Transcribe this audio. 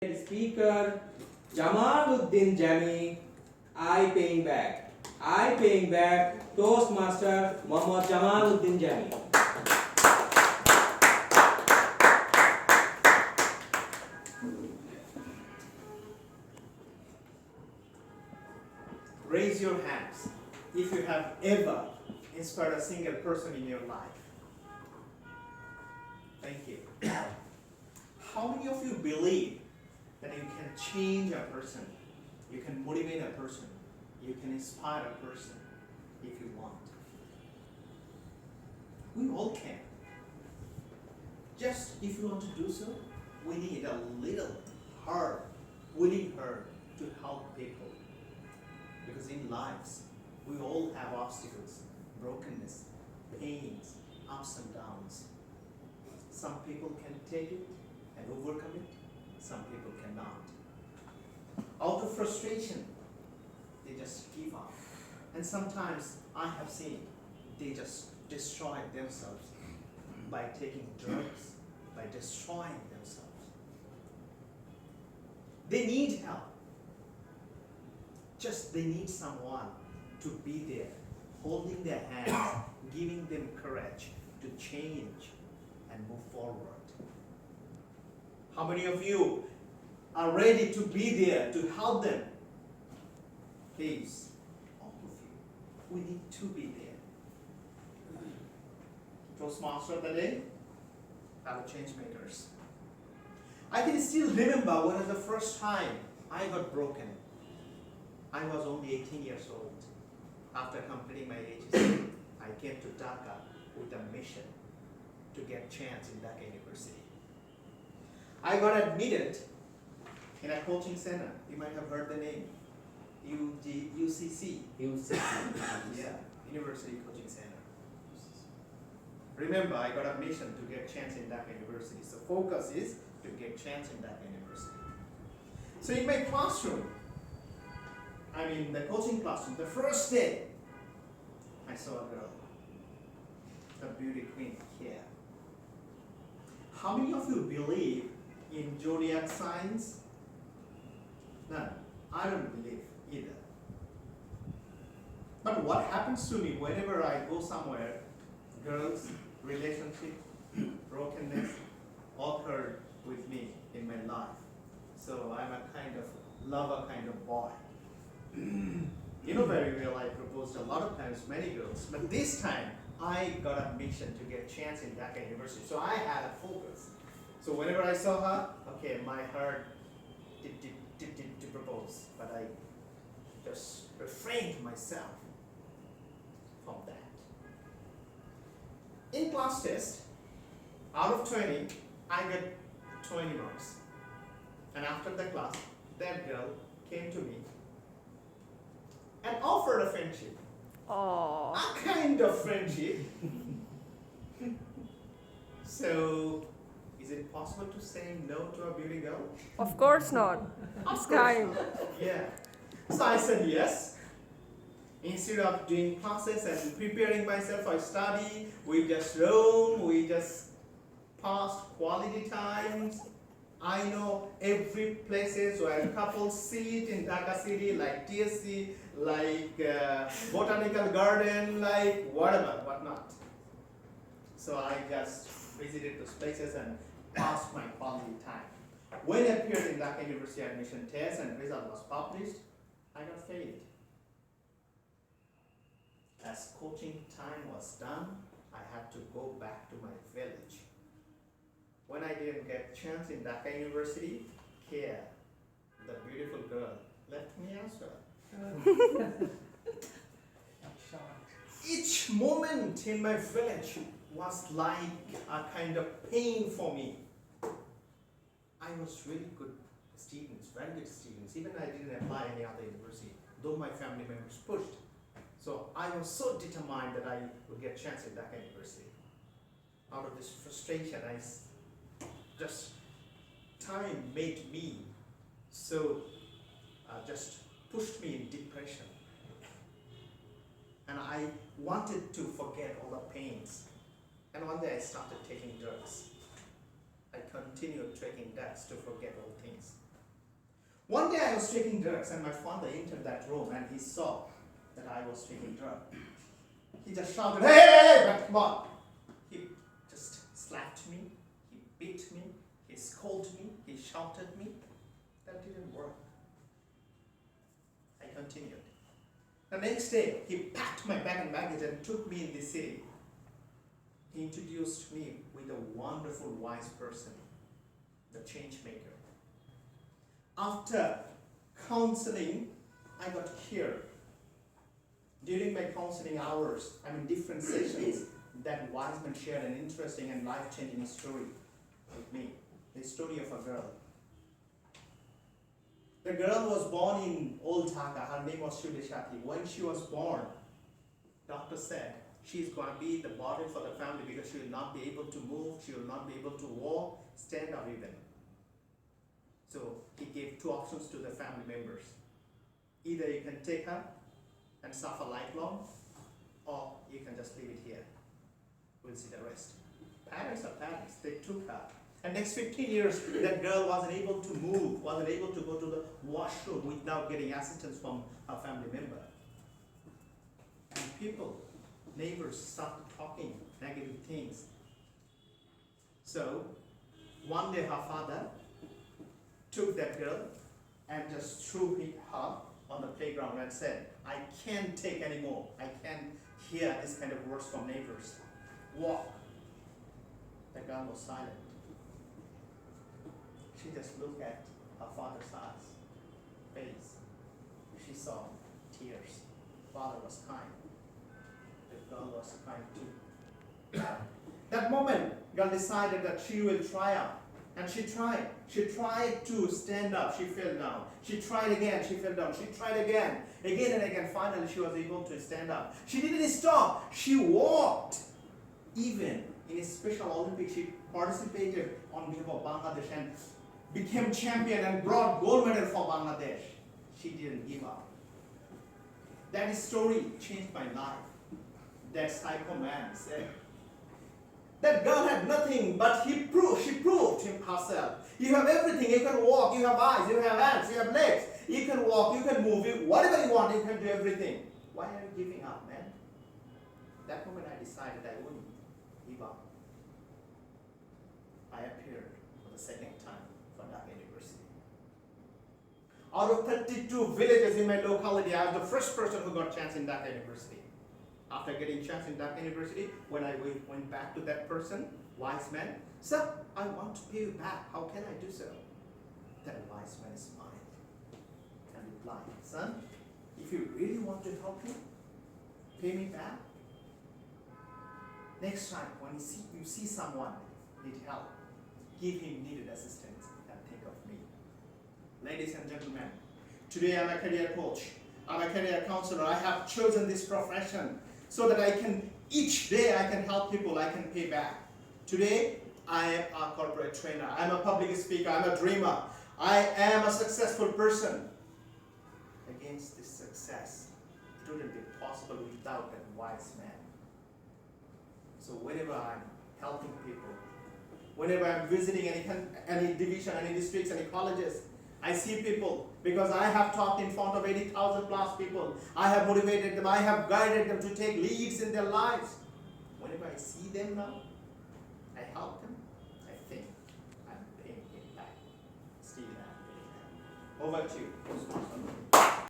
Speaker Jamal Uddin Jamy, I paying back. I paying back Toastmaster Muhammad Jamal Uddin Jamy. Raise your hands if you have ever inspired a single person in your life. Thank you. How many of you believe that you can change a person, you can motivate a person, you can inspire a person if you want? We all can. Just if you want to do so, we need a little heart, willing heart to help people. Because in lives, we all have obstacles, brokenness, pains, ups and downs. Some people can take it and overcome it, some people cannot. Out of frustration, they just give up. And sometimes I have seen they just destroy themselves by taking drugs, by destroying themselves. They need help. Just they need someone to be there, holding their hands, giving them courage to change and move forward. How many of you are ready to be there to help them? Please, all of you, we need to be there. Toastmaster of the day, fellow change makers. I can still remember when the first time I got broken. I was only 18 years old. After completing my HSC, I came to Dhaka with a mission to get chance in Dhaka University. I got admitted in a coaching center. You might have heard the name, UCC. Yeah, University Coaching Center. Remember, I got a mission to get chance in Dhaka University. So focus is to get chance in Dhaka University. So in my classroom, the coaching classroom, the first day, I saw a girl, the beauty queen here. How many of you believe in zodiac signs? None. I don't believe either. But what happens to me whenever I go somewhere, girls, relationship, brokenness, occurred with me in my life. So I'm a kind of lover kind of boy. You know very well I proposed a lot of times, many girls, but this time I got a mission to get chance in Dhaka University. So I had a focus. So whenever I saw her, okay, my heart did to propose, but I just refrained myself from that. In class test, out of 20, I got 20 marks. And after the class, that girl came to me and offered a friendship. Aww. A kind of friendship. So, is it possible to say no to a beauty girl? Of course not. It's kind. Yeah. So I said yes. Instead of doing classes and preparing myself for study, we just roam, we just passed quality times. I know every places where couples sit in Dhaka city, like TSC, like botanical garden, like whatnot. So I just visited those places and passed my quality time. When I appeared in Dhaka University admission test and result was published, I got failed. As coaching time was done, I had to go back to my village. When I didn't get chance in Dhaka University, Kia, the beautiful girl, left me as well. Each moment in my village was like a kind of pain for me. I was really good students, very good students. Even I didn't apply any other university, though my family members pushed. So I was so determined that I would get chance in Dhaka University. Out of this frustration, time made me so just pushed me in depression, and I wanted to forget all the pains. And one day I started taking drugs. I continued taking drugs to forget all things. One day I was taking drugs and my father entered that room and he saw that I was taking drugs. He just shouted, hey, hey, hey, but come on. He just slapped me, he beat me, he scolded me, he shouted me. That didn't work. I continued. The next day, he packed my bag and baggage and took me in the city. He introduced me with a wonderful, wise person, the change maker. After counseling, I got here. During my counseling hours, different sessions, that wise man shared an interesting and life-changing story with me. The story of a girl. The girl was born in Old Dhaka. Her name was Shudeshati. When she was born, doctor said she's going to be the burden for the family because she will not be able to move, she will not be able to walk, stand up even. So he gave two options to the family members. Either you can take her and suffer lifelong, or you can just leave it here. We'll see the rest. Parents are parents. They took her. And next 15 years, that girl wasn't able to move, wasn't able to go to the washroom without getting assistance from her family member. And people, neighbors started talking negative things. So, one day her father took that girl and just threw her on the playground and said, I can't take anymore. I can't hear this kind of words from neighbors. Walk. The girl was silent. She just looked at her father's face. She saw tears. Father was kind. The girl was kind too. That moment, girl decided that she will try out. And she tried. She tried to stand up. She fell down. She tried again. She fell down. She tried again. Again and again. Finally, she was able to stand up. She didn't stop. She walked. Even in a Special Olympics, she participated on behalf of Bangladesh and became champion and brought gold medal for Bangladesh. She didn't give up. That story changed my life. That psycho man said, that girl had nothing, but she proved herself. You have everything. You can walk. You have eyes. You have hands. You have legs. You can walk. You can move. Whatever you want, you can do everything. Why are you giving up, man? That moment I decided I wouldn't give up. I appeared for the second time for Dhaka University. Out of 32 villages in my locality, I was the first person who got chance in Dhaka University. After getting chance in Dhaka University, when I went back to that person, wise man, sir, I want to pay you back. How can I do so? That wise man smiled and replied, son, if you really want to help me, pay me back. Next time when you see someone need help, give him needed assistance and think of me. Ladies and gentlemen, today I'm a career coach. I'm a career counselor. I have chosen this profession so that each day I can help people, I can pay back. Today, I am a corporate trainer. I'm a public speaker. I'm a dreamer. I am a successful person. Against this success, it wouldn't be possible without that wise man. So whenever I'm helping people, whenever I'm visiting any division, any districts, any colleges, I see people because I have talked in front of 80,000 plus people. I have motivated them. I have guided them to take leads in their lives. Whenever I see them now, I help them. I think I'm paying it back. Still I'm paying back. Over to you.